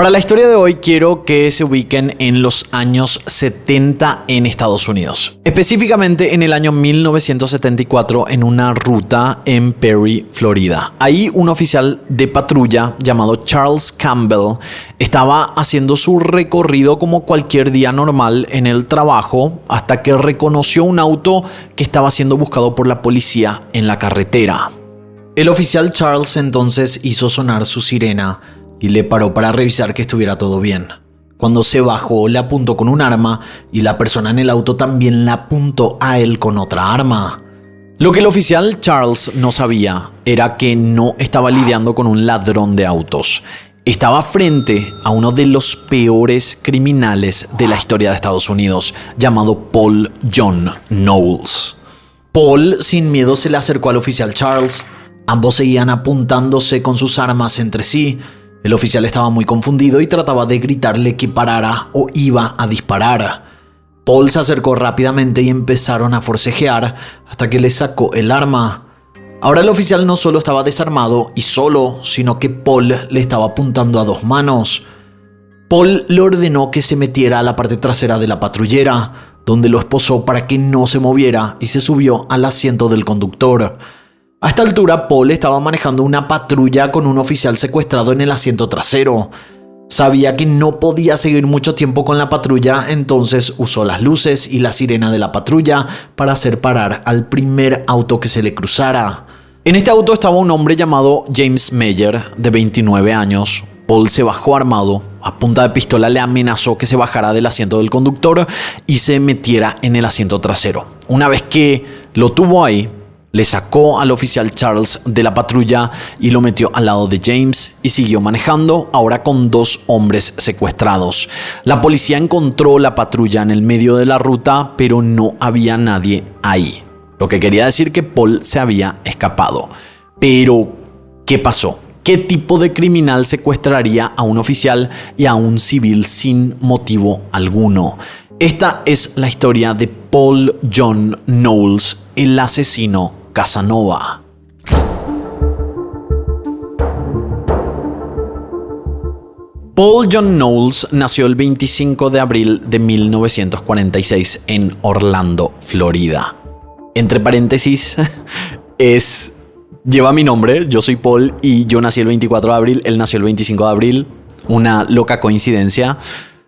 Para la historia de hoy quiero que se ubiquen en los años 70 en Estados Unidos. Específicamente en el año 1974 en una ruta en Perry, Florida. Ahí un oficial de patrulla llamado Charles Campbell estaba haciendo su recorrido como cualquier día normal en el trabajo hasta que reconoció un auto que estaba siendo buscado por la policía en la carretera. El oficial Charles entonces hizo sonar su sirena y le paró para revisar que estuviera todo bien. Cuando se bajó, le apuntó con un arma y la persona en el auto también le apuntó a él con otra arma. Lo que el oficial Charles no sabía era que no estaba lidiando con un ladrón de autos. Estaba frente a uno de los peores criminales de la historia de Estados Unidos, llamado Paul John Knowles. Paul, sin miedo, se le acercó al oficial Charles. Ambos seguían apuntándose con sus armas entre sí. El oficial estaba muy confundido y trataba de gritarle que parara o iba a disparar. Paul se acercó rápidamente y empezaron a forcejear hasta que le sacó el arma. Ahora el oficial no solo estaba desarmado y solo, sino que Paul le estaba apuntando a dos manos. Paul le ordenó que se metiera a la parte trasera de la patrullera, donde lo esposó para que no se moviera y se subió al asiento del conductor. A esta altura, Paul estaba manejando una patrulla con un oficial secuestrado en el asiento trasero. Sabía que no podía seguir mucho tiempo con la patrulla, entonces usó las luces y la sirena de la patrulla para hacer parar al primer auto que se le cruzara. En este auto estaba un hombre llamado James Meyer, de 29 años. Paul se bajó armado. A punta de pistola le amenazó que se bajara del asiento del conductor y se metiera en el asiento trasero. Una vez que lo tuvo ahí, le sacó al oficial Charles de la patrulla y lo metió al lado de James y siguió manejando, ahora con dos hombres secuestrados. La policía encontró la patrulla en el medio de la ruta, pero no había nadie ahí. Lo que quería decir que Paul se había escapado. Pero, ¿qué pasó? ¿Qué tipo de criminal secuestraría a un oficial y a un civil sin motivo alguno? Esta es la historia de Paul John Knowles, el asesino Casanova. Paul John Knowles nació el 25 de abril de 1946 en Orlando, Florida. Entre paréntesis, lleva mi nombre, yo soy Paul y yo nací el 24 de abril, él nació el 25 de abril, una loca coincidencia.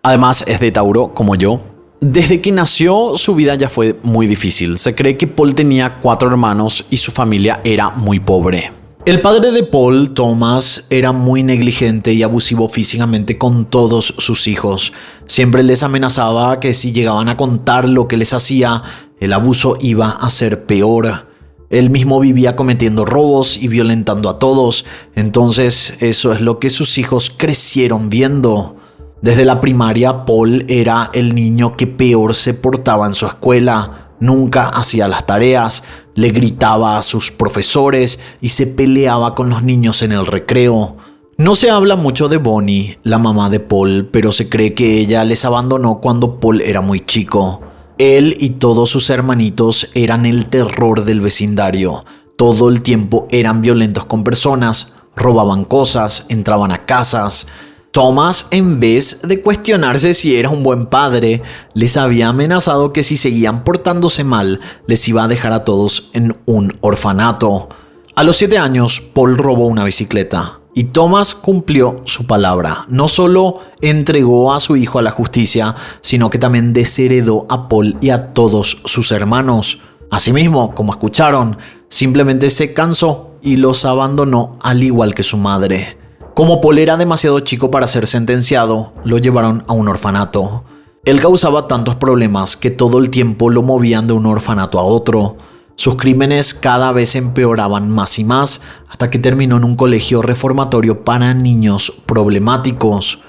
Además es de Tauro, como yo. Desde que nació, su vida ya fue muy difícil. Se cree que Paul tenía 4 hermanos y su familia era muy pobre. El padre de Paul, Thomas, era muy negligente y abusivo físicamente con todos sus hijos. Siempre les amenazaba que si llegaban a contar lo que les hacía, el abuso iba a ser peor. Él mismo vivía cometiendo robos y violentando a todos. Entonces, eso es lo que sus hijos crecieron viendo. Desde la primaria, Paul era el niño que peor se portaba en su escuela. Nunca hacía las tareas, le gritaba a sus profesores y se peleaba con los niños en el recreo. No se habla mucho de Bonnie, la mamá de Paul, pero se cree que ella les abandonó cuando Paul era muy chico. Él y todos sus hermanitos eran el terror del vecindario. Todo el tiempo eran violentos con personas, robaban cosas, entraban a casas. Thomas, en vez de cuestionarse si era un buen padre, les había amenazado que si seguían portándose mal, les iba a dejar a todos en un orfanato. A los 7 años, Paul robó una bicicleta y Thomas cumplió su palabra. No solo entregó a su hijo a la justicia, sino que también desheredó a Paul y a todos sus hermanos. Asimismo, como escucharon, simplemente se cansó y los abandonó al igual que su madre. Como Paul era demasiado chico para ser sentenciado, lo llevaron a un orfanato. Él causaba tantos problemas que todo el tiempo lo movían de un orfanato a otro. Sus crímenes cada vez empeoraban más y más hasta que terminó en un colegio reformatorio para niños problemáticos.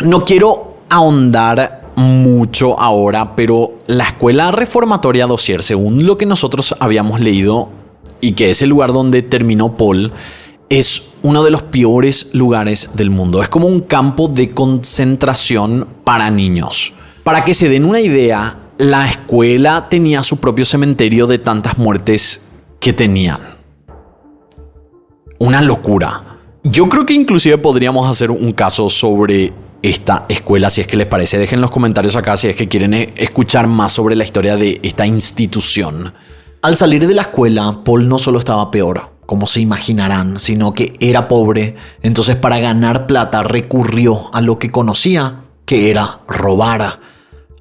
No quiero ahondar mucho ahora, pero la escuela reformatoria Dozier, según lo que nosotros habíamos leído y que es el lugar donde terminó Paul, es uno de los peores lugares del mundo. Es como un campo de concentración para niños. Para que se den una idea, la escuela tenía su propio cementerio de tantas muertes que tenían. Una locura. Yo creo que inclusive podríamos hacer un caso sobre esta escuela. Si es que les parece, dejen los comentarios acá si es que quieren escuchar más sobre la historia de esta institución. Al salir de la escuela, Paul no solo estaba peor, como se imaginarán, sino que era pobre. Entonces, para ganar plata recurrió a lo que conocía, que era robar.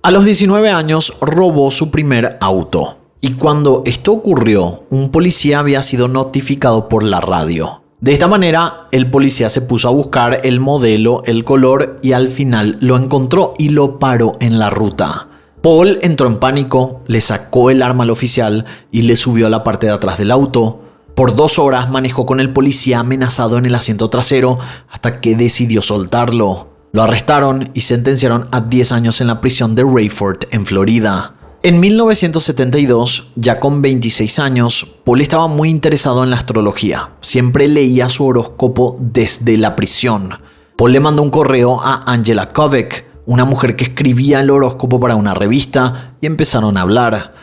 A los 19 años robó su primer auto. Y cuando esto ocurrió, un policía había sido notificado por la radio. De esta manera, el policía se puso a buscar el modelo, el color y al final lo encontró y lo paró en la ruta. Paul entró en pánico, le sacó el arma al oficial y le subió a la parte de atrás del auto. Por 2 horas manejó con el policía amenazado en el asiento trasero hasta que decidió soltarlo. Lo arrestaron y sentenciaron a 10 años en la prisión de Rayford, en Florida. En 1972, ya con 26 años, Paul estaba muy interesado en la astrología. Siempre leía su horóscopo desde la prisión. Paul le mandó un correo a Angela Kovac, una mujer que escribía el horóscopo para una revista, y empezaron a hablar.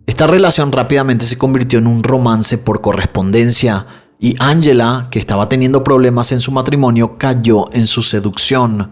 Esta relación rápidamente se convirtió en un romance por correspondencia, y Angela, que estaba teniendo problemas en su matrimonio, cayó en su seducción.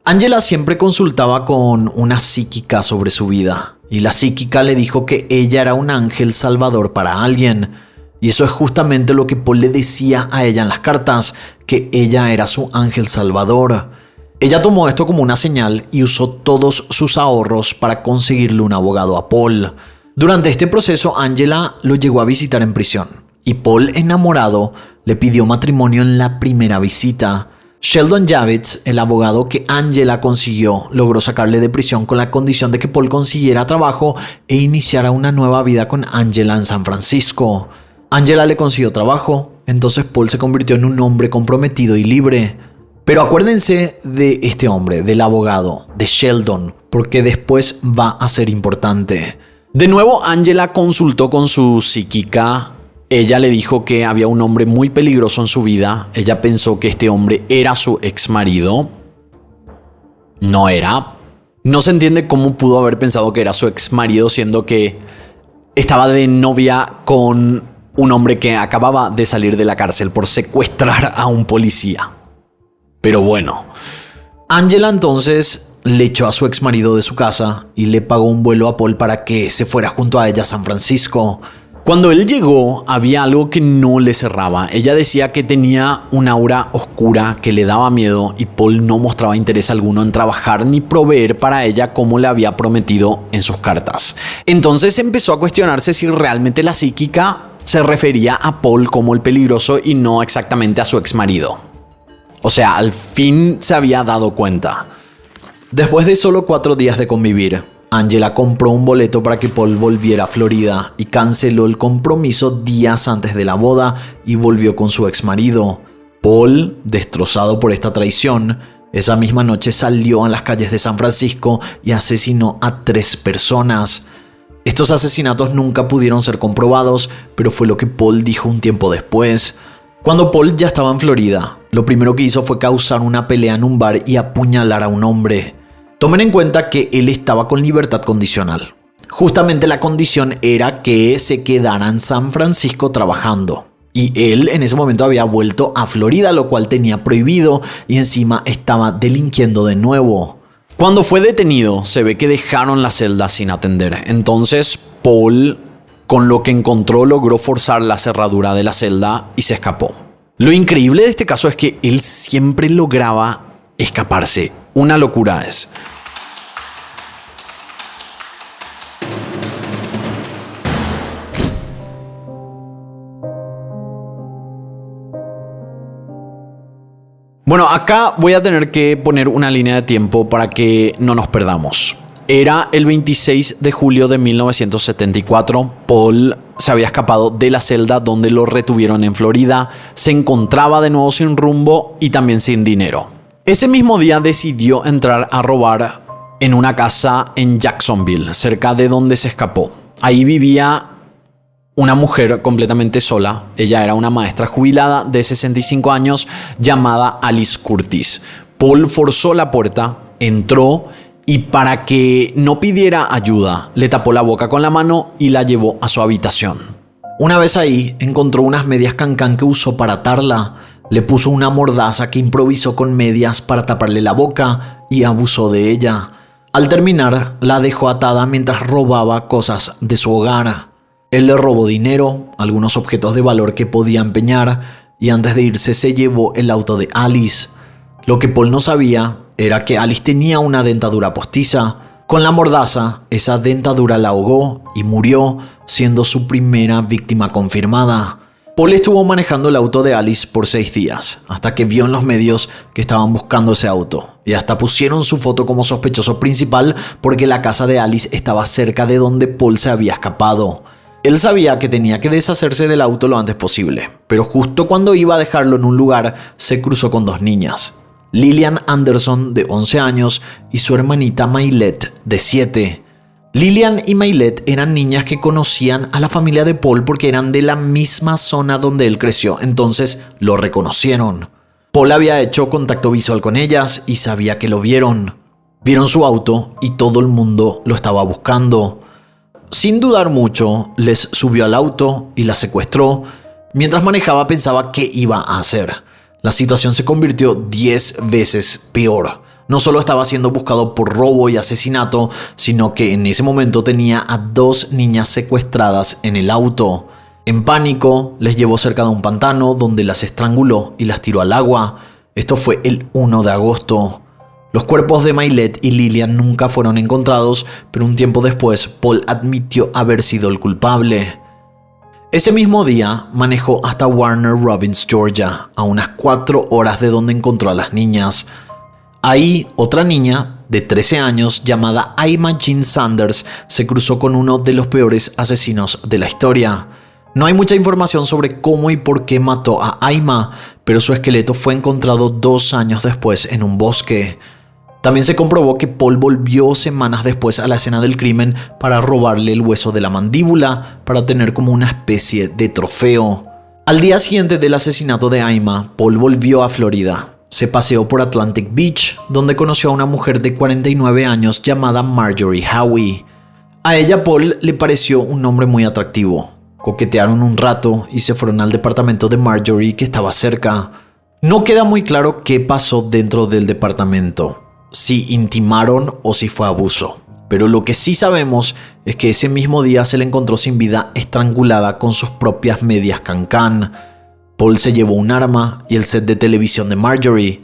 Angela siempre consultaba con una psíquica sobre su vida, y la psíquica le dijo que ella era un ángel salvador para alguien. Y eso es justamente lo que Paul le decía a ella en las cartas, que ella era su ángel salvador. Ella tomó esto como una señal y usó todos sus ahorros para conseguirle un abogado a Paul. Durante este proceso, Angela lo llegó a visitar en prisión, y Paul, enamorado, le pidió matrimonio en la primera visita. Sheldon Javits, el abogado que Angela consiguió, logró sacarle de prisión con la condición de que Paul consiguiera trabajo e iniciara una nueva vida con Angela en San Francisco. Angela le consiguió trabajo, entonces Paul se convirtió en un hombre comprometido y libre. Pero acuérdense de este hombre, del abogado, de Sheldon, porque después va a ser importante. De nuevo, Angela consultó con su psíquica. Ella le dijo que había un hombre muy peligroso en su vida. Ella pensó que este hombre era su ex marido. No era. No se entiende cómo pudo haber pensado que era su ex marido, siendo que estaba de novia con un hombre que acababa de salir de la cárcel por secuestrar a un policía. Pero bueno, Angela entonces le echó a su ex marido de su casa y le pagó un vuelo a Paul para que se fuera junto a ella a San Francisco. Cuando él llegó, había algo que no le cerraba. Ella decía que tenía un aura oscura que le daba miedo y Paul no mostraba interés alguno en trabajar ni proveer para ella como le había prometido en sus cartas. Entonces empezó a cuestionarse si realmente la psíquica se refería a Paul como el peligroso y no exactamente a su ex marido. O sea, al fin se había dado cuenta. Después de solo 4 días de convivir, Angela compró un boleto para que Paul volviera a Florida y canceló el compromiso días antes de la boda y volvió con su ex marido. Paul, destrozado por esta traición, esa misma noche salió a las calles de San Francisco y asesinó a 3 personas. Estos asesinatos nunca pudieron ser comprobados, pero fue lo que Paul dijo un tiempo después. Cuando Paul ya estaba en Florida, lo primero que hizo fue causar una pelea en un bar y apuñalar a un hombre. Tomen en cuenta que él estaba con libertad condicional. Justamente la condición era que se quedara en San Francisco trabajando. Y él en ese momento había vuelto a Florida, lo cual tenía prohibido, y encima estaba delinquiendo de nuevo. Cuando fue detenido, se ve que dejaron la celda sin atender. Entonces Paul, con lo que encontró, logró forzar la cerradura de la celda y se escapó. Lo increíble de este caso es que él siempre lograba escaparse. Una locura es. Bueno, acá voy a tener que poner una línea de tiempo para que no nos perdamos. Era el 26 de julio de 1974. Paul se había escapado de la celda donde lo retuvieron en Florida. Se encontraba de nuevo sin rumbo y también sin dinero. Ese mismo día decidió entrar a robar en una casa en Jacksonville, cerca de donde se escapó. Ahí vivía una mujer completamente sola. Ella era una maestra jubilada de 65 años llamada Alice Curtis. Paul forzó la puerta, entró y para que no pidiera ayuda, le tapó la boca con la mano y la llevó a su habitación. Una vez ahí, encontró unas medias cancán que usó para atarla. le puso una mordaza que improvisó con medias para taparle la boca y abusó de ella. Al terminar, la dejó atada mientras robaba cosas de su hogar. Él le robó dinero, algunos objetos de valor que podía empeñar y antes de irse se llevó el auto de Alice. Lo que Paul no sabía era que Alice tenía una dentadura postiza. Con la mordaza, esa dentadura la ahogó y murió, siendo su primera víctima confirmada. Paul estuvo manejando el auto de Alice por 6 días, hasta que vio en los medios que estaban buscando ese auto. Y hasta pusieron su foto como sospechoso principal porque la casa de Alice estaba cerca de donde Paul se había escapado. Él sabía que tenía que deshacerse del auto lo antes posible, pero justo cuando iba a dejarlo en un lugar, se cruzó con 2 niñas. Lillian Anderson, de 11 años, y su hermanita Maylette, de 7. Lillian y Maylette eran niñas que conocían a la familia de Paul porque eran de la misma zona donde él creció, entonces lo reconocieron. Paul había hecho contacto visual con ellas y sabía que lo vieron. Vieron su auto y todo el mundo lo estaba buscando. Sin dudar mucho, les subió al auto y las secuestró. Mientras manejaba pensaba qué iba a hacer. La situación se convirtió 10 veces peor. No solo estaba siendo buscado por robo y asesinato, sino que en ese momento tenía a 2 niñas secuestradas en el auto. En pánico, les llevó cerca de un pantano donde las estranguló y las tiró al agua. Esto fue el 1 de agosto. Los cuerpos de Maylette y Lillian nunca fueron encontrados, pero un tiempo después Paul admitió haber sido el culpable. Ese mismo día manejó hasta Warner Robins, Georgia, a unas 4 horas de donde encontró a las niñas. Ahí, otra niña de 13 años llamada Aima Jean Sanders se cruzó con uno de los peores asesinos de la historia. No hay mucha información sobre cómo y por qué mató a Aima, pero su esqueleto fue encontrado 2 años después en un bosque. También se comprobó que Paul volvió semanas después a la escena del crimen para robarle el hueso de la mandíbula para tener como una especie de trofeo. Al día siguiente del asesinato de Aima, Paul volvió a Florida. Se paseó por Atlantic Beach, donde conoció a una mujer de 49 años llamada Marjorie Howie. A ella Paul le pareció un nombre muy atractivo. Coquetearon un rato y se fueron al departamento de Marjorie que estaba cerca. No queda muy claro qué pasó dentro del departamento. Si intimaron o si fue abuso. Pero lo que sí sabemos es que ese mismo día se le encontró sin vida estrangulada con sus propias medias cancán. Paul se llevó un arma y el set de televisión de Marjorie.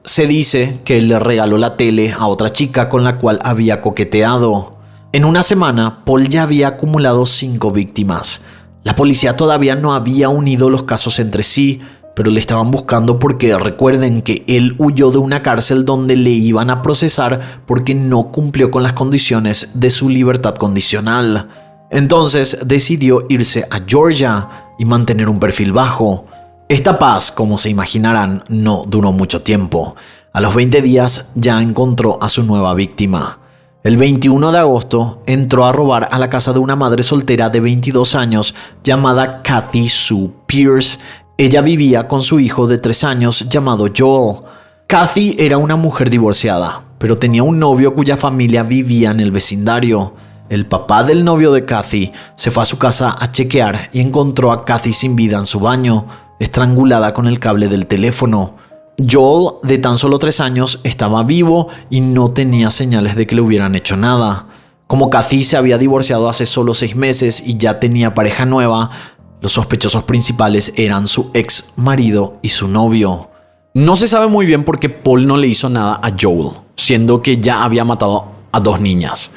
Se dice que él le regaló la tele a otra chica con la cual había coqueteado. En una semana, Paul ya había acumulado 5 víctimas. La policía todavía no había unido los casos entre sí, pero le estaban buscando porque recuerden que él huyó de una cárcel donde le iban a procesar porque no cumplió con las condiciones de su libertad condicional. Entonces decidió irse a Georgia y mantener un perfil bajo. Esta paz, como se imaginarán, no duró mucho tiempo. A los 20 días ya encontró a su nueva víctima. El 21 de agosto entró a robar a la casa de una madre soltera de 22 años llamada Kathy Sue Pierce. Ella vivía con su hijo de 3 años llamado Joel. Kathy era una mujer divorciada, pero tenía un novio cuya familia vivía en el vecindario. El papá del novio de Kathy se fue a su casa a chequear y encontró a Kathy sin vida en su baño, estrangulada con el cable del teléfono. Joel, de tan solo 3 años, estaba vivo y no tenía señales de que le hubieran hecho nada. Como Kathy se había divorciado hace solo 6 meses y ya tenía pareja nueva, los sospechosos principales eran su ex marido y su novio. No se sabe muy bien por qué Paul no le hizo nada a Joel, siendo que ya había matado a 2 niñas.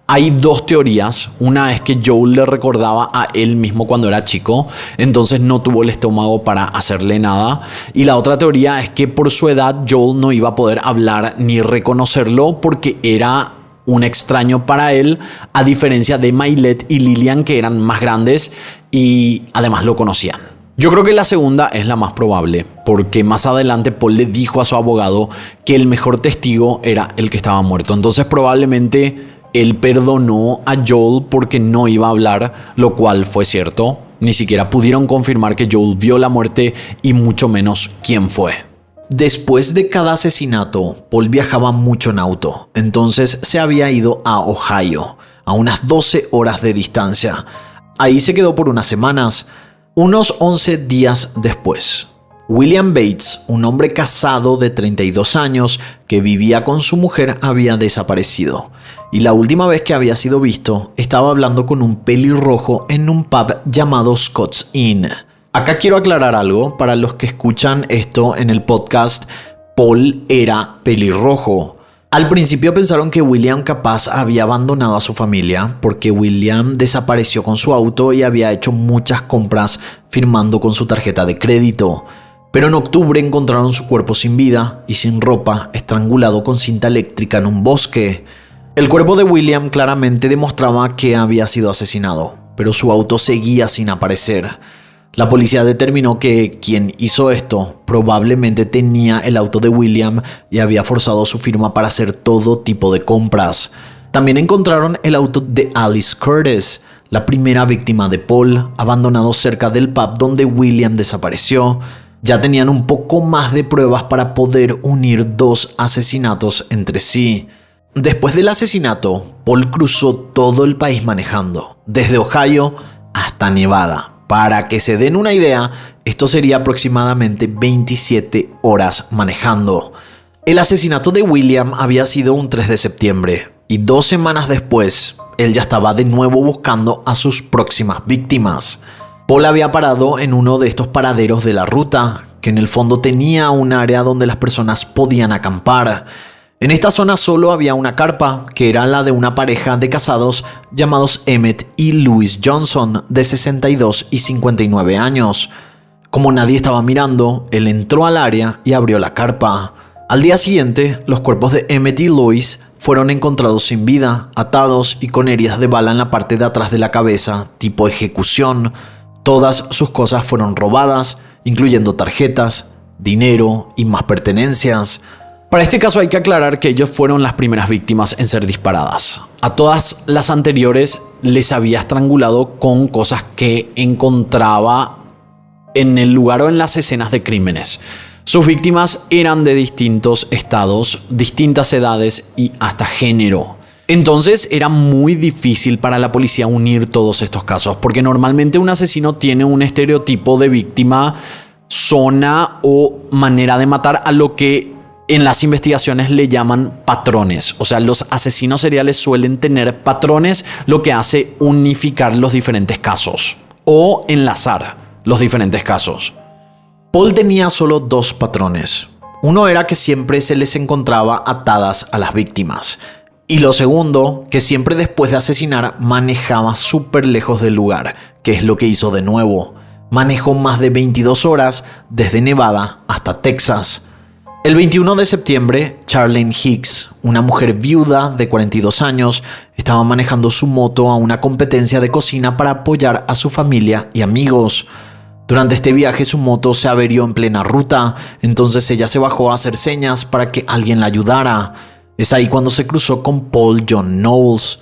Hay 2 teorías. Una es que Joel le recordaba a él mismo cuando era chico, entonces no tuvo el estómago para hacerle nada. Y la otra teoría es que por su edad Joel no iba a poder hablar ni reconocerlo porque era un extraño para él, a diferencia de Maylette y Lillian, que eran más grandes y además lo conocían. Yo creo que la segunda es la más probable, porque más adelante Paul le dijo a su abogado que el mejor testigo era el que estaba muerto. Entonces probablemente él perdonó a Joel porque no iba a hablar, lo cual fue cierto. Ni siquiera pudieron confirmar que Joel vio la muerte y mucho menos quién fue. Después de cada asesinato, Paul viajaba mucho en auto, entonces se había ido a Ohio, a unas 12 horas de distancia. Ahí se quedó por unas semanas. Unos 11 días después, William Bates, un hombre casado de 32 años que vivía con su mujer, había desaparecido. Y la última vez que había sido visto, estaba hablando con un pelirrojo en un pub llamado Scott's Inn. Acá quiero aclarar algo para los que escuchan esto en el podcast. Paul era pelirrojo. Al principio pensaron que William capaz había abandonado a su familia porque William desapareció con su auto y había hecho muchas compras firmando con su tarjeta de crédito. Pero en octubre encontraron su cuerpo sin vida y sin ropa, estrangulado con cinta eléctrica en un bosque. El cuerpo de William claramente demostraba que había sido asesinado, pero su auto seguía sin aparecer. La policía determinó que quien hizo esto probablemente tenía el auto de William y había forzado su firma para hacer todo tipo de compras. También encontraron el auto de Alice Curtis, la primera víctima de Paul, abandonado cerca del pub donde William desapareció. Ya tenían un poco más de pruebas para poder unir dos asesinatos entre sí. Después del asesinato, Paul cruzó todo el país manejando, desde Ohio hasta Nevada. Para que se den una idea, esto sería aproximadamente 27 horas manejando. El asesinato de William había sido un 3 de septiembre y 2 semanas después, él ya estaba de nuevo buscando a sus próximas víctimas. Paul había parado en uno de estos paraderos de la ruta, que en el fondo tenía un área donde las personas podían acampar. En esta zona solo había una carpa, que era la de una pareja de casados llamados Emmett y Louise Johnson, de 62 y 59 años. Como nadie estaba mirando, él entró al área y abrió la carpa. Al día siguiente, los cuerpos de Emmett y Louise fueron encontrados sin vida, atados y con heridas de bala en la parte de atrás de la cabeza, tipo ejecución. Todas sus cosas fueron robadas, incluyendo tarjetas, dinero y más pertenencias. Para este caso hay que aclarar que ellos fueron las primeras víctimas en ser disparadas. A todas las anteriores les había estrangulado con cosas que encontraba en el lugar o en las escenas de crímenes. Sus víctimas eran de distintos estados, distintas edades y hasta género. Entonces era muy difícil para la policía unir todos estos casos, porque normalmente un asesino tiene un estereotipo de víctima, zona o manera de matar, a lo que en las investigaciones le llaman patrones. O sea, los asesinos seriales suelen tener patrones, lo que hace unificar los diferentes casos o enlazar los diferentes casos. Paul tenía solo 2 patrones. Uno era que siempre se les encontraba atadas a las víctimas. Y lo segundo, que siempre después de asesinar manejaba súper lejos del lugar, que es lo que hizo de nuevo. Manejó más de 22 horas desde Nevada hasta Texas. El 21 de septiembre, Charlene Hicks, una mujer viuda de 42 años, estaba manejando su moto a una competencia de cocina para apoyar a su familia y amigos. Durante este viaje su moto se averió en plena ruta, entonces ella se bajó a hacer señas para que alguien la ayudara. Es ahí cuando se cruzó con Paul John Knowles.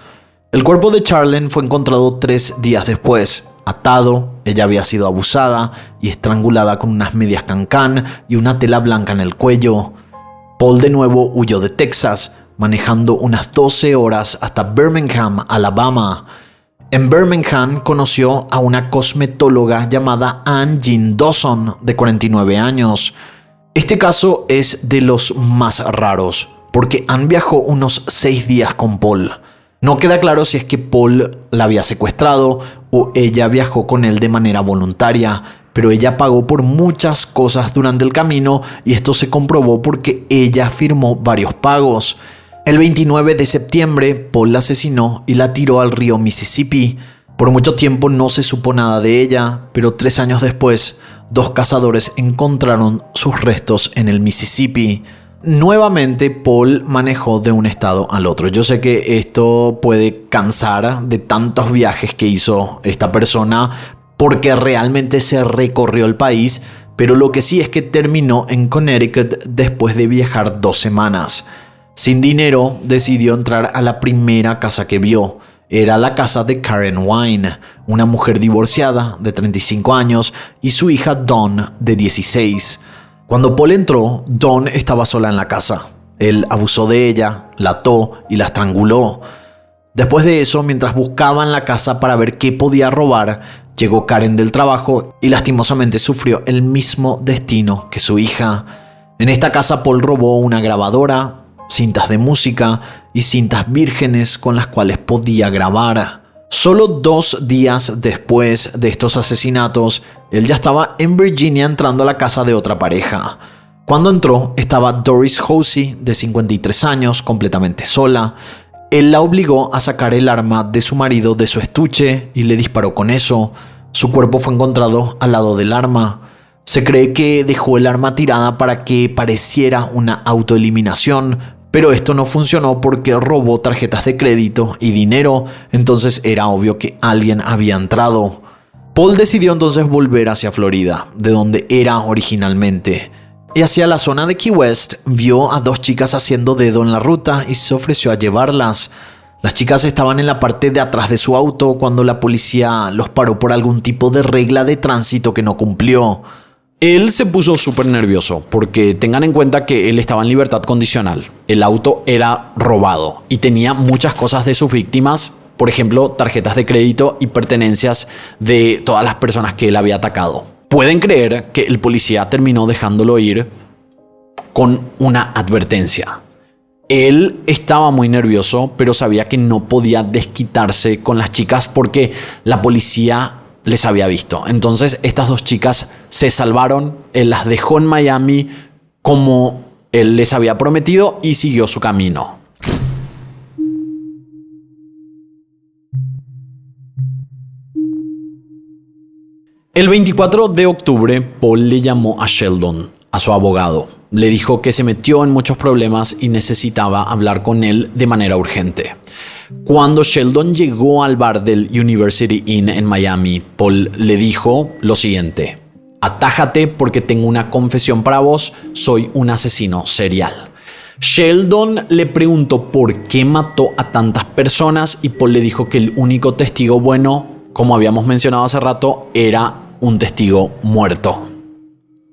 El cuerpo de Charlene fue encontrado 3 días después. Atado, ella había sido abusada y estrangulada con unas medias cancán y una tela blanca en el cuello. Paul de nuevo huyó de Texas, manejando unas 12 horas hasta Birmingham, Alabama. En Birmingham conoció a una cosmetóloga llamada Anne Jean Dawson, de 49 años. Este caso es de los más raros, porque Anne viajó unos 6 días con Paul. No queda claro si es que Paul la había secuestrado o ella viajó con él de manera voluntaria, pero ella pagó por muchas cosas durante el camino y esto se comprobó porque ella firmó varios pagos. El 29 de septiembre, Paul la asesinó y la tiró al río Mississippi. Por mucho tiempo no se supo nada de ella, pero 3 años después, 2 cazadores encontraron sus restos en el Mississippi. Nuevamente, Paul manejó de un estado al otro. Yo sé que esto puede cansar de tantos viajes que hizo esta persona porque realmente se recorrió el país, pero lo que sí es que terminó en Connecticut después de viajar 2 semanas. Sin dinero, decidió entrar a la primera casa que vio. Era la casa de Karen Wine, una mujer divorciada de 35 años y su hija Dawn de 16. Cuando Paul entró, Dawn estaba sola en la casa. Él abusó de ella, la ató y la estranguló. Después de eso, mientras buscaban la casa para ver qué podía robar, Llegó Karen del trabajo y lastimosamente sufrió el mismo destino que su hija. En esta casa Paul robó una grabadora, cintas de música y cintas vírgenes con las cuales podía grabar. Solo 2 días después de estos asesinatos, él ya estaba en Virginia entrando a la casa de otra pareja. Cuando entró, estaba Doris Hosey, de 53 años, completamente sola. Él la obligó a sacar el arma de su marido de su estuche y le disparó con eso. Su cuerpo fue encontrado al lado del arma. Se cree que dejó el arma tirada para que pareciera una autoeliminación, pero esto no funcionó porque robó tarjetas de crédito y dinero, entonces era obvio que alguien había entrado. Paul decidió entonces volver hacia Florida, de donde era originalmente. Y hacia la zona de Key West vio a 2 chicas haciendo dedo en la ruta y se ofreció a llevarlas. Las chicas estaban en la parte de atrás de su auto cuando la policía los paró por algún tipo de regla de tránsito que no cumplió. Él se puso súper nervioso porque tengan en cuenta que él estaba en libertad condicional. El auto era robado y tenía muchas cosas de sus víctimas, por ejemplo, tarjetas de crédito y pertenencias de todas las personas que él había atacado. Pueden creer que el policía terminó dejándolo ir con una advertencia. Él estaba muy nervioso, pero sabía que no podía desquitarse con las chicas porque la policía les había visto. Entonces estas 2 chicas se salvaron, él las dejó en Miami como él les había prometido y siguió su camino. El 24 de octubre, Paul le llamó a Sheldon, a su abogado. Le dijo que se metió en muchos problemas y necesitaba hablar con él de manera urgente. Cuando Sheldon llegó al bar del University Inn en Miami, Paul le dijo lo siguiente: atájate porque tengo una confesión para vos, soy un asesino serial. Sheldon le preguntó por qué mató a tantas personas y Paul le dijo que el único testigo bueno, como habíamos mencionado hace rato, era un testigo muerto.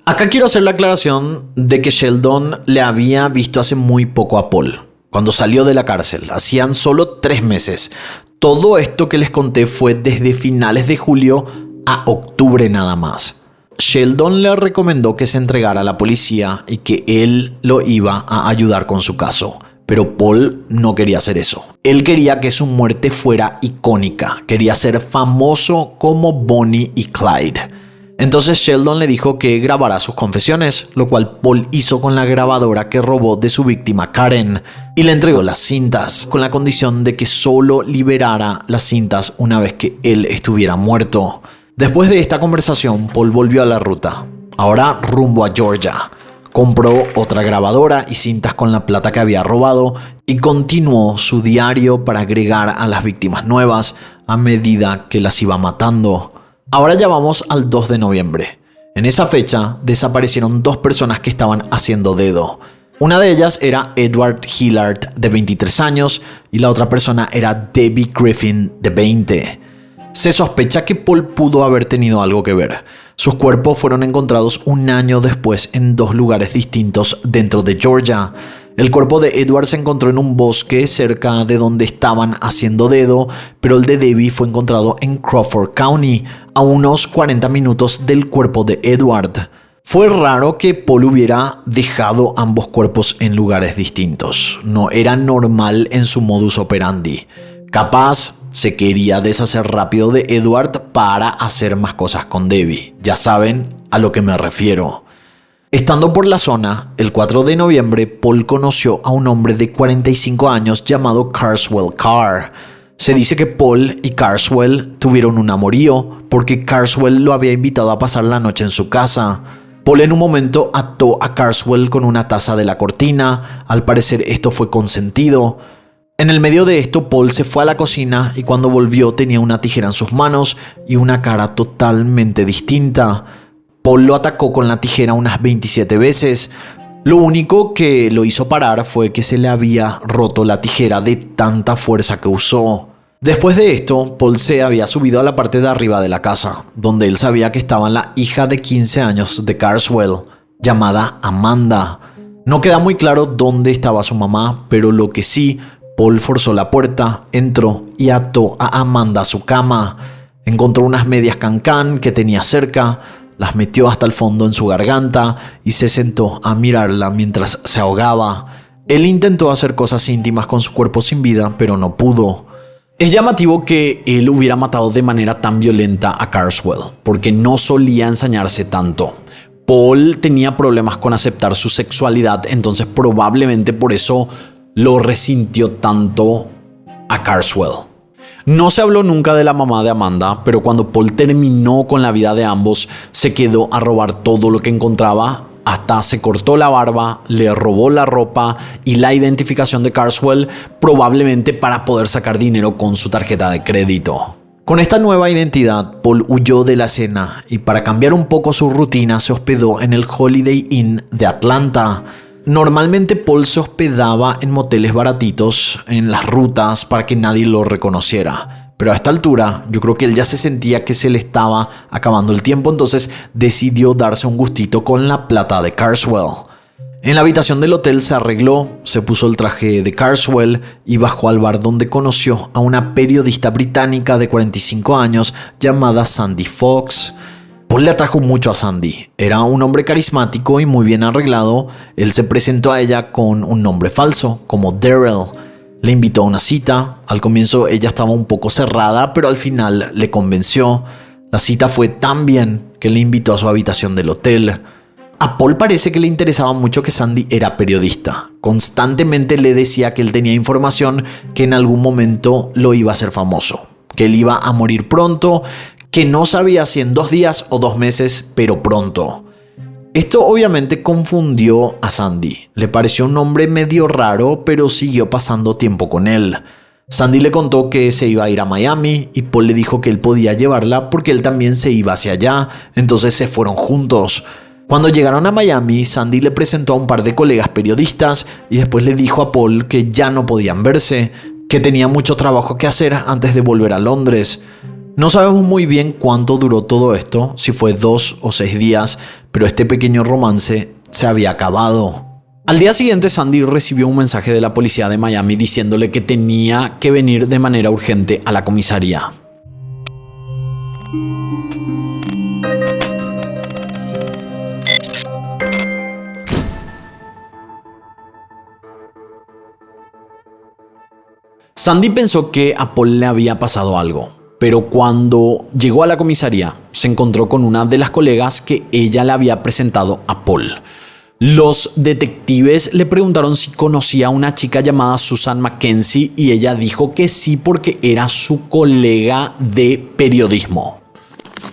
Acá quiero hacer la aclaración de que Sheldon le había visto hace muy poco a Paul, cuando salió de la cárcel. Hacían solo 3 meses. Todo esto que les conté fue desde finales de julio a octubre nada más. Sheldon le recomendó que se entregara a la policía y que él lo iba a ayudar con su caso. Pero Paul no quería hacer eso. Él quería que su muerte fuera icónica. Quería ser famoso como Bonnie y Clyde. Entonces Sheldon le dijo que grabara sus confesiones, lo cual Paul hizo con la grabadora que robó de su víctima Karen y le entregó las cintas, con la condición de que solo liberara las cintas una vez que él estuviera muerto. Después de esta conversación, Paul volvió a la ruta, ahora rumbo a Georgia. Compró otra grabadora y cintas con la plata que había robado y continuó su diario para agregar a las víctimas nuevas a medida que las iba matando. Ahora ya vamos al 2 de noviembre. En esa fecha desaparecieron 2 personas que estaban haciendo dedo. Una de ellas era Edward Hillard, de 23 años, y la otra persona era Debbie Griffin, de 20. Se sospecha que Paul pudo haber tenido algo que ver. Sus cuerpos fueron encontrados 1 año después en 2 lugares distintos dentro de Georgia. El cuerpo de Edward se encontró en un bosque cerca de donde estaban haciendo dedo, pero el de Debbie fue encontrado en Crawford County, a unos 40 minutos del cuerpo de Edward. Fue raro que Paul hubiera dejado ambos cuerpos en lugares distintos. No era normal en su modus operandi. Capaz se quería deshacer rápido de Edward para hacer más cosas con Debbie. Ya saben a lo que me refiero. Estando por la zona, el 4 de noviembre, Paul conoció a un hombre de 45 años llamado Carswell Carr. Se dice que Paul y Carswell tuvieron un amorío porque Carswell lo había invitado a pasar la noche en su casa. Paul en un momento ató a Carswell con una taza de la cortina. Al parecer esto fue consentido. En el medio de esto, Paul se fue a la cocina y cuando volvió tenía una tijera en sus manos y una cara totalmente distinta. Paul lo atacó con la tijera unas 27 veces. Lo único que lo hizo parar fue que se le había roto la tijera de tanta fuerza que usó. Después de esto, Paul se había subido a la parte de arriba de la casa, donde él sabía que estaba la hija de 15 años de Carswell, llamada Amanda. No queda muy claro dónde estaba su mamá, pero lo que sí, Paul forzó la puerta, entró y ató a Amanda a su cama. Encontró unas medias cancán que tenía cerca, las metió hasta el fondo en su garganta y se sentó a mirarla mientras se ahogaba. Él intentó hacer cosas íntimas con su cuerpo sin vida, pero no pudo. Es llamativo que él hubiera matado de manera tan violenta a Carswell, porque no solía ensañarse tanto. Paul tenía problemas con aceptar su sexualidad, entonces probablemente por eso lo resintió tanto a Carswell. No se habló nunca de la mamá de Amanda, pero cuando Paul terminó con la vida de ambos, se quedó a robar todo lo que encontraba, hasta se cortó la barba, le robó la ropa y la identificación de Carswell, probablemente para poder sacar dinero con su tarjeta de crédito. Con esta nueva identidad, Paul huyó de la escena y para cambiar un poco su rutina se hospedó en el Holiday Inn de Atlanta. Normalmente Paul se hospedaba en moteles baratitos en las rutas para que nadie lo reconociera. Pero a esta altura yo creo que él ya se sentía que se le estaba acabando el tiempo, entonces decidió darse un gustito con la plata de Carswell. En la habitación del hotel se arregló, se puso el traje de Carswell y bajó al bar donde conoció a una periodista británica de 45 años llamada Sandy Fox. Paul le atrajo mucho a Sandy. Era un hombre carismático y muy bien arreglado. Él se presentó a ella con un nombre falso, como Daryl. Le invitó a una cita. Al comienzo ella estaba un poco cerrada, pero al final le convenció. La cita fue tan bien que le invitó a su habitación del hotel. A Paul parece que le interesaba mucho que Sandy era periodista. Constantemente le decía que él tenía información que en algún momento lo iba a hacer famoso, que él iba a morir pronto, que no sabía si en 2 días o 2 meses, pero pronto. Esto obviamente confundió a Sandy. Le pareció un hombre medio raro, pero siguió pasando tiempo con él. Sandy le contó que se iba a ir a Miami y Paul le dijo que él podía llevarla porque él también se iba hacia allá, entonces se fueron juntos. Cuando llegaron a Miami, Sandy le presentó a un par de colegas periodistas y después le dijo a Paul que ya no podían verse, que tenía mucho trabajo que hacer antes de volver a Londres. No sabemos muy bien cuánto duró todo esto, si fue 2 o 6 días, pero este pequeño romance se había acabado. Al día siguiente, Sandy recibió un mensaje de la policía de Miami diciéndole que tenía que venir de manera urgente a la comisaría. Sandy pensó que a Paul le había pasado algo. Pero cuando llegó a la comisaría, se encontró con una de las colegas que ella le había presentado a Paul. Los detectives le preguntaron si conocía a una chica llamada Susan Mackenzie y ella dijo que sí porque era su colega de periodismo.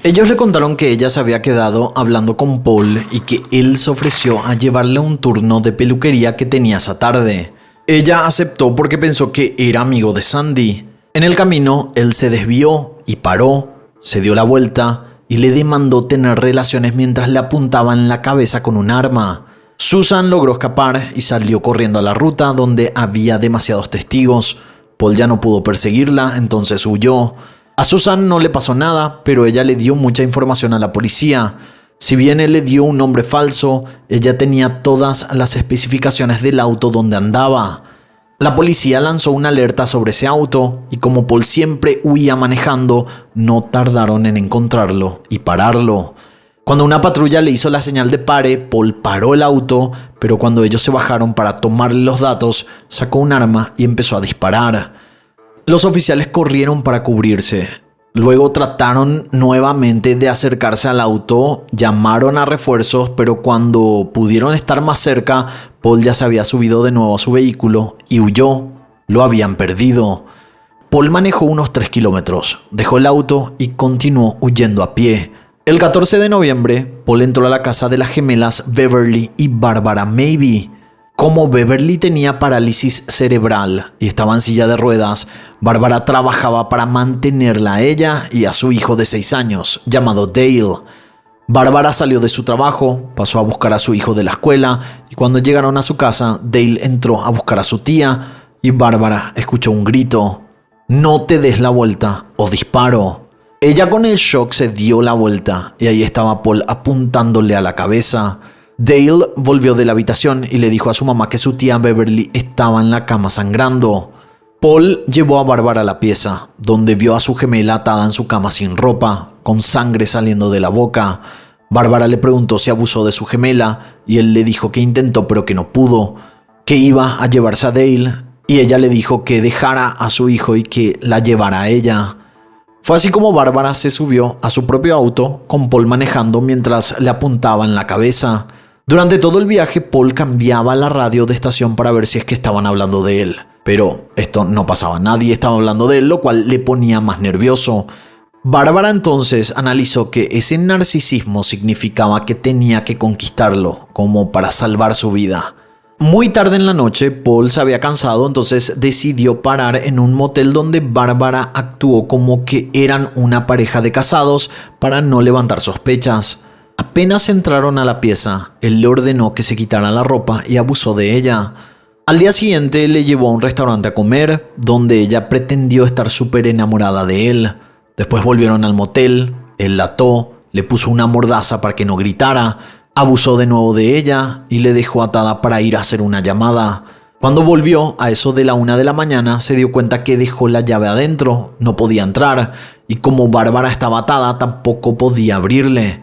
Ellos le contaron que ella se había quedado hablando con Paul y que él se ofreció a llevarle un turno de peluquería que tenía esa tarde. Ella aceptó porque pensó que era amigo de Sandy. En el camino, él se desvió y paró, se dio la vuelta y le demandó tener relaciones mientras le apuntaba en la cabeza con un arma. Susan logró escapar y salió corriendo a la ruta donde había demasiados testigos. Paul ya no pudo perseguirla, entonces huyó. A Susan no le pasó nada, pero ella le dio mucha información a la policía. Si bien él le dio un nombre falso, ella tenía todas las especificaciones del auto donde andaba. La policía lanzó una alerta sobre ese auto y como Paul siempre huía manejando, no tardaron en encontrarlo y pararlo. Cuando una patrulla le hizo la señal de pare, Paul paró el auto, pero cuando ellos se bajaron para tomarle los datos, sacó un arma y empezó a disparar. Los oficiales corrieron para cubrirse. Luego trataron nuevamente de acercarse al auto, llamaron a refuerzos, pero cuando pudieron estar más cerca, Paul ya se había subido de nuevo a su vehículo y huyó. Lo habían perdido. Paul manejó unos 3 kilómetros, dejó el auto y continuó huyendo a pie. El 14 de noviembre, Paul entró a la casa de las gemelas Beverly y Barbara Maybe. Como Beverly tenía parálisis cerebral y estaba en silla de ruedas, Barbara trabajaba para mantenerla a ella y a su hijo de 6 años, llamado Dale. Barbara salió de su trabajo, pasó a buscar a su hijo de la escuela y cuando llegaron a su casa, Dale entró a buscar a su tía y Barbara escuchó un grito: «No te des la vuelta o disparo». Ella con el shock se dio la vuelta y ahí estaba Paul apuntándole a la cabeza. Dale volvió de la habitación y le dijo a su mamá que su tía Beverly estaba en la cama sangrando. Paul llevó a Bárbara a la pieza, donde vio a su gemela atada en su cama sin ropa, con sangre saliendo de la boca. Bárbara le preguntó si abusó de su gemela y él le dijo que intentó pero que no pudo, que iba a llevarse a Dale y ella le dijo que dejara a su hijo y que la llevara a ella. Fue así como Bárbara se subió a su propio auto con Paul manejando mientras le apuntaba en la cabeza. Durante todo el viaje Paul cambiaba la radio de estación para ver si es que estaban hablando de él. Pero esto no pasaba, nadie estaba hablando de él, lo cual le ponía más nervioso. Bárbara entonces analizó que ese narcisismo significaba que tenía que conquistarlo, como para salvar su vida. Muy tarde en la noche, Paul se había cansado, entonces decidió parar en un motel donde Bárbara actuó como que eran una pareja de casados para no levantar sospechas. Apenas entraron a la pieza, él le ordenó que se quitara la ropa y abusó de ella. Al día siguiente le llevó a un restaurante a comer, donde ella pretendió estar súper enamorada de él. Después volvieron al motel, él la ató, le puso una mordaza para que no gritara, abusó de nuevo de ella y le dejó atada para ir a hacer una llamada. Cuando volvió, a eso de la 1 de la mañana, se dio cuenta que dejó la llave adentro, no podía entrar, y como Bárbara estaba atada, tampoco podía abrirle.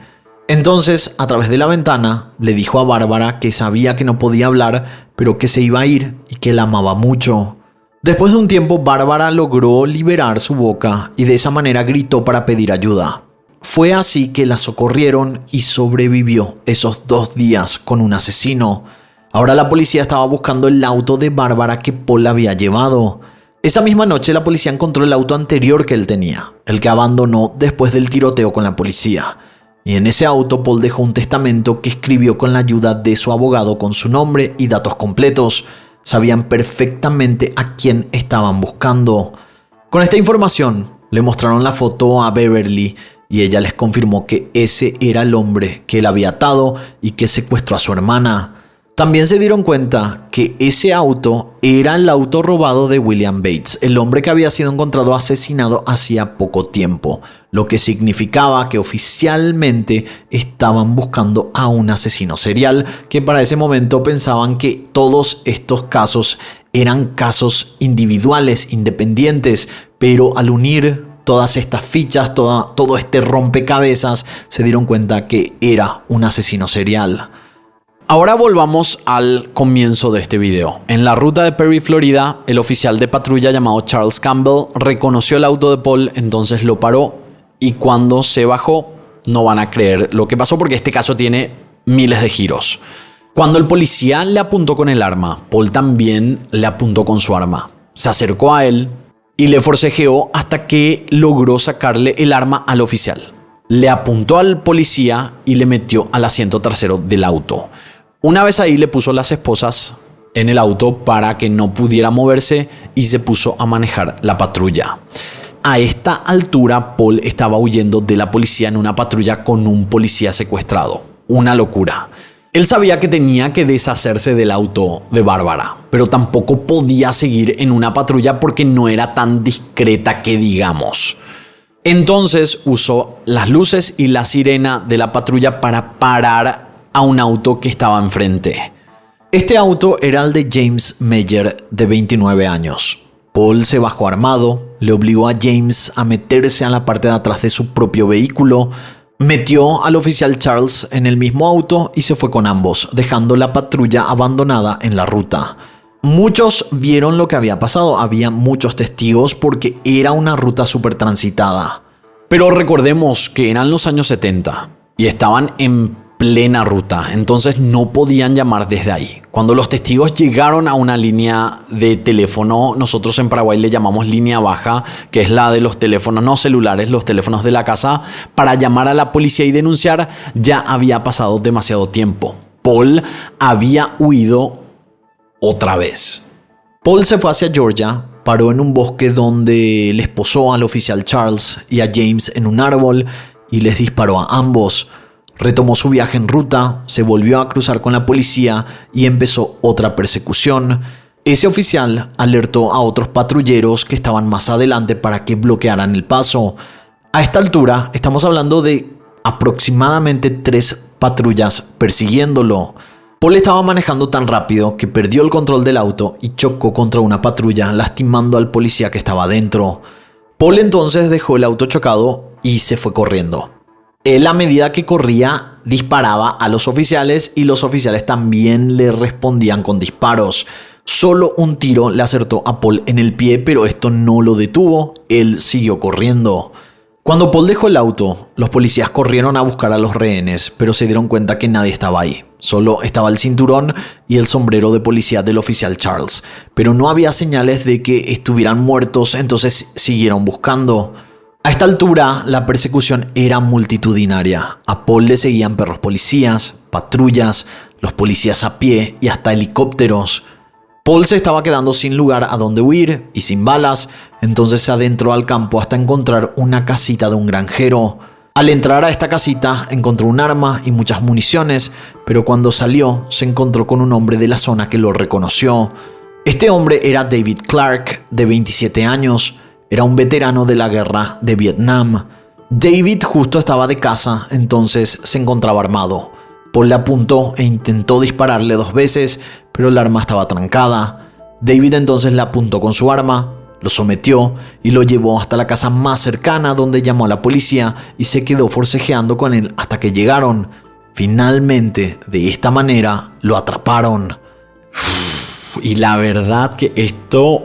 Entonces, a través de la ventana, le dijo a Bárbara que sabía que no podía hablar, pero que se iba a ir y que la amaba mucho. Después de un tiempo, Bárbara logró liberar su boca y de esa manera gritó para pedir ayuda. Fue así que la socorrieron y sobrevivió esos 2 días con un asesino. Ahora la policía estaba buscando el auto de Bárbara que Paul había llevado. Esa misma noche la policía encontró el auto anterior que él tenía, el que abandonó después del tiroteo con la policía. Y en ese auto Paul dejó un testamento que escribió con la ayuda de su abogado con su nombre y datos completos. Sabían perfectamente a quién estaban buscando. Con esta información le mostraron la foto a Beverly y ella les confirmó que ese era el hombre que él había atado y que secuestró a su hermana. También se dieron cuenta que ese auto era el auto robado de William Bates, el hombre que había sido encontrado asesinado hacía poco tiempo, lo que significaba que oficialmente estaban buscando a un asesino serial, que para ese momento pensaban que todos estos casos eran casos individuales, independientes, pero al unir todas estas fichas, todo este rompecabezas, se dieron cuenta que era un asesino serial. Ahora volvamos al comienzo de este video. En la ruta de Perry, Florida, el oficial de patrulla llamado Charles Campbell reconoció el auto de Paul, entonces lo paró y cuando se bajó, no van a creer lo que pasó porque este caso tiene miles de giros. Cuando el policía le apuntó con el arma, Paul también le apuntó con su arma. Se acercó a él y le forcejeó hasta que logró sacarle el arma al oficial. Le apuntó al policía y le metió al asiento trasero del auto. Una vez ahí le puso las esposas en el auto para que no pudiera moverse y se puso a manejar la patrulla. A esta altura, Paul estaba huyendo de la policía en una patrulla con un policía secuestrado. Una locura. Él sabía que tenía que deshacerse del auto de Bárbara, pero tampoco podía seguir en una patrulla porque no era tan discreta que digamos. Entonces usó las luces y la sirena de la patrulla para parar a un auto que estaba enfrente. Este auto era el de James Meyer, de 29 años. Paul se bajó armado, le obligó a James a meterse a la parte de atrás de su propio vehículo, metió al oficial Charles en el mismo auto y se fue con ambos, dejando la patrulla abandonada en la ruta. Muchos vieron lo que había pasado, había muchos testigos porque era una ruta súper transitada. Pero recordemos que eran los años 70 y estaban en plena ruta, entonces no podían llamar desde ahí. Cuando los testigos llegaron a una línea de teléfono, nosotros en Paraguay le llamamos línea baja, que es la de los teléfonos no celulares, los teléfonos de la casa, para llamar a la policía y denunciar, ya había pasado demasiado tiempo. Paul había huido otra vez. Paul se fue hacia Georgia, paró en un bosque donde les posó al oficial Charles y a James en un árbol y les disparó a ambos. Retomó su viaje en ruta, se volvió a cruzar con la policía y empezó otra persecución. Ese oficial alertó a otros patrulleros que estaban más adelante para que bloquearan el paso. A esta altura estamos hablando de aproximadamente 3 patrullas persiguiéndolo. Paul estaba manejando tan rápido que perdió el control del auto y chocó contra una patrulla, lastimando al policía que estaba dentro. Paul entonces dejó el auto chocado y se fue corriendo. Él, a medida que corría, disparaba a los oficiales y los oficiales también le respondían con disparos. Solo un tiro le acertó a Paul en el pie, pero esto no lo detuvo. Él siguió corriendo. Cuando Paul dejó el auto, los policías corrieron a buscar a los rehenes, pero se dieron cuenta que nadie estaba ahí. Solo estaba el cinturón y el sombrero de policía del oficial Charles, pero no había señales de que estuvieran muertos, entonces siguieron buscando. A esta altura, la persecución era multitudinaria. A Paul le seguían perros policías, patrullas, los policías a pie y hasta helicópteros. Paul se estaba quedando sin lugar a donde huir y sin balas, entonces se adentró al campo hasta encontrar una casita de un granjero. Al entrar a esta casita encontró un arma y muchas municiones, pero cuando salió se encontró con un hombre de la zona que lo reconoció. Este hombre era David Clark, de 27 años. Era un veterano de la guerra de Vietnam. David justo estaba de casa, entonces se encontraba armado. Paul le apuntó e intentó dispararle 2 veces, pero el arma estaba trancada. David entonces le apuntó con su arma, lo sometió y lo llevó hasta la casa más cercana, donde llamó a la policía y se quedó forcejeando con él hasta que llegaron. Finalmente, de esta manera, lo atraparon. Y la verdad que esto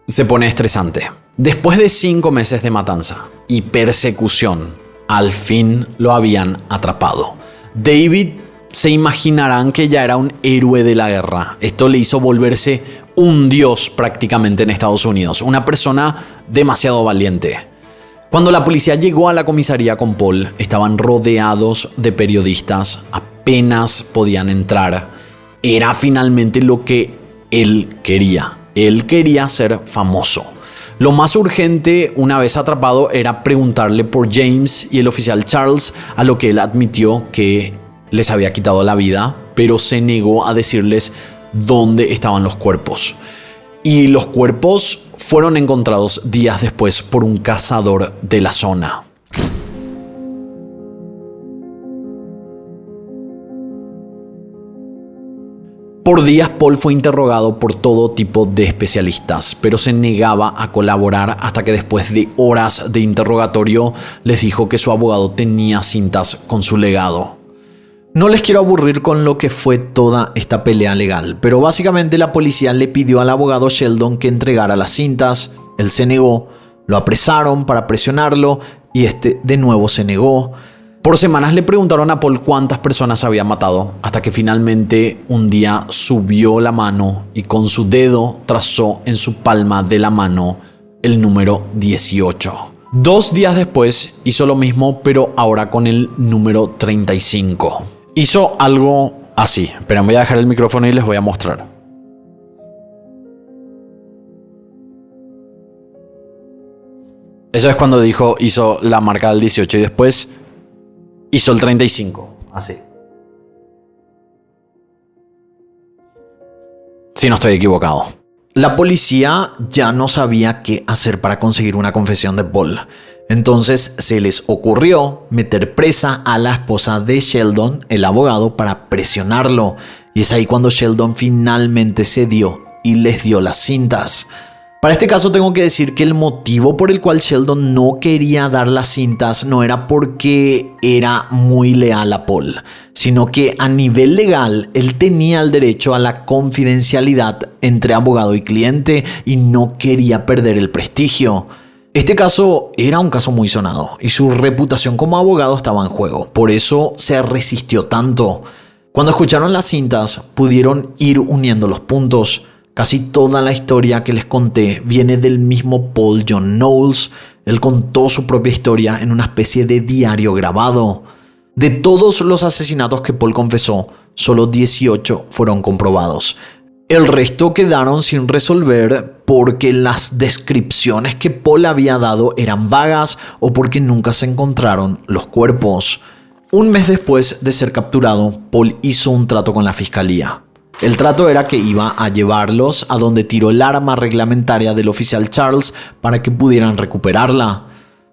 se pone estresante. Después de 5 meses de matanza y persecución, al fin lo habían atrapado. David, se imaginarán que ya era un héroe de la guerra. Esto le hizo volverse un dios prácticamente en Estados Unidos, una persona demasiado valiente. Cuando la policía llegó a la comisaría con Paul, estaban rodeados de periodistas, apenas podían entrar. Era finalmente lo que él quería. Él quería ser famoso. Lo más urgente, una vez atrapado, era preguntarle por James y el oficial Charles, a lo que él admitió que les había quitado la vida, pero se negó a decirles dónde estaban los cuerpos. Y los cuerpos fueron encontrados días después por un cazador de la zona. Por días Paul fue interrogado por todo tipo de especialistas, pero se negaba a colaborar hasta que después de horas de interrogatorio les dijo que su abogado tenía cintas con su legado. No les quiero aburrir con lo que fue toda esta pelea legal, pero básicamente la policía le pidió al abogado Sheldon que entregara las cintas. Él se negó, lo apresaron para presionarlo y este de nuevo se negó. Por semanas le preguntaron a Paul cuántas personas había matado, hasta que finalmente un día subió la mano y con su dedo trazó en su palma de la mano el número 18. 2 días después hizo lo mismo, pero ahora con el número 35. Hizo algo así. Esperen, voy a dejar el micrófono y les voy a mostrar. Eso es cuando hizo la marca del 18 y después hizo el 35. Así. Si no estoy equivocado. La policía ya no sabía qué hacer para conseguir una confesión de Paul. Entonces se les ocurrió meter presa a la esposa de Sheldon, el abogado, para presionarlo. Y es ahí cuando Sheldon finalmente cedió y les dio las cintas. Para este caso tengo que decir que el motivo por el cual Sheldon no quería dar las cintas no era porque era muy leal a Paul, sino que a nivel legal él tenía el derecho a la confidencialidad entre abogado y cliente y no quería perder el prestigio. Este caso era un caso muy sonado y su reputación como abogado estaba en juego, por eso se resistió tanto. Cuando escucharon las cintas pudieron ir uniendo los puntos. Casi toda la historia que les conté viene del mismo Paul John Knowles. Él contó su propia historia en una especie de diario grabado. De todos los asesinatos que Paul confesó, solo 18 fueron comprobados. El resto quedaron sin resolver porque las descripciones que Paul había dado eran vagas o porque nunca se encontraron los cuerpos. Un mes después de ser capturado, Paul hizo un trato con la fiscalía. El trato era que iba a llevarlos a donde tiró el arma reglamentaria del oficial Charles para que pudieran recuperarla.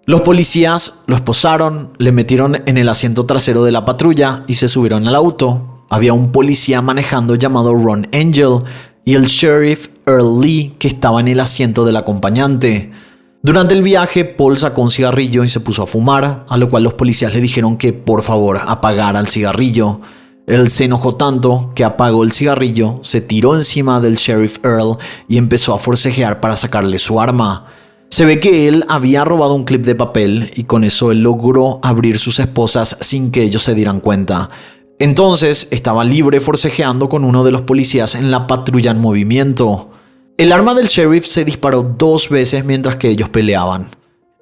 Los policías lo esposaron, le metieron en el asiento trasero de la patrulla y se subieron al auto. Había un policía manejando llamado Ron Angel y el sheriff Earl Lee, que estaba en el asiento del acompañante. Durante el viaje, Paul sacó un cigarrillo y se puso a fumar, a lo cual los policías le dijeron que por favor apagara el cigarrillo. Él se enojó tanto que apagó el cigarrillo, se tiró encima del sheriff Earl y empezó a forcejear para sacarle su arma. Se ve que él había robado un clip de papel y con eso él logró abrir sus esposas sin que ellos se dieran cuenta. Entonces estaba libre forcejeando con uno de los policías en la patrulla en movimiento. El arma del sheriff se disparó 2 veces mientras que ellos peleaban.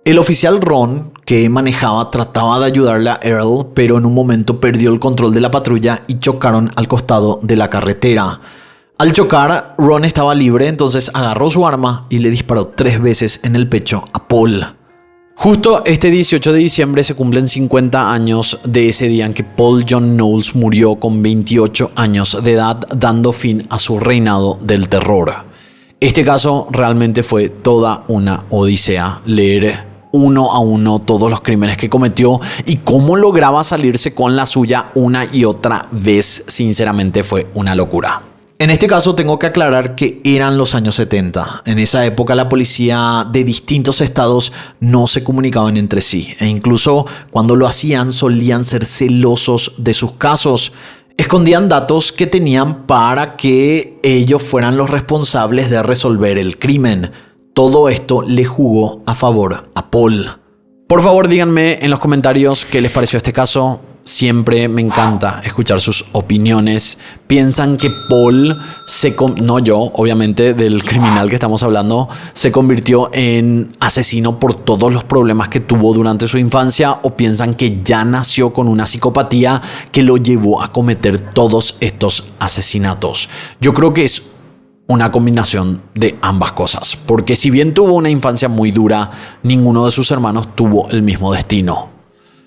El oficial Ron, que manejaba, trataba de ayudarle a Earl, pero en un momento perdió el control de la patrulla y chocaron al costado de la carretera. Al chocar, Ron estaba libre, entonces agarró su arma y le disparó 3 veces en el pecho a Paul. Justo este 18 de diciembre se cumplen 50 años de ese día en que Paul John Knowles murió con 28 años de edad, dando fin a su reinado del terror. Este caso realmente fue toda una odisea, leer uno a uno todos los crímenes que cometió y cómo lograba salirse con la suya una y otra vez. Sinceramente fue una locura. En este caso tengo que aclarar que eran los años 70. En esa época la policía de distintos estados no se comunicaban entre sí e incluso cuando lo hacían solían ser celosos de sus casos. Escondían datos que tenían para que ellos fueran los responsables de resolver el crimen. Todo esto le jugó a favor a Paul. Por favor, díganme en los comentarios qué les pareció este caso. Siempre me encanta escuchar sus opiniones. ¿Piensan que Paul no yo, obviamente, del criminal que estamos hablando, se convirtió en asesino por todos los problemas que tuvo durante su infancia? ¿O piensan que ya nació con una psicopatía que lo llevó a cometer todos estos asesinatos? Yo creo que es una combinación de ambas cosas, porque si bien tuvo una infancia muy dura, ninguno de sus hermanos tuvo el mismo destino.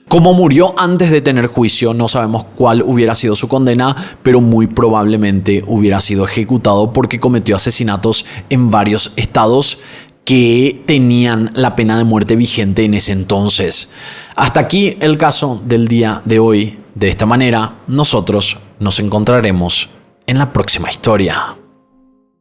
Como murió antes de tener juicio, no sabemos cuál hubiera sido su condena, pero muy probablemente hubiera sido ejecutado porque cometió asesinatos en varios estados que tenían la pena de muerte vigente en ese entonces. Hasta aquí el caso del día de hoy. De esta manera, nosotros nos encontraremos en la próxima historia.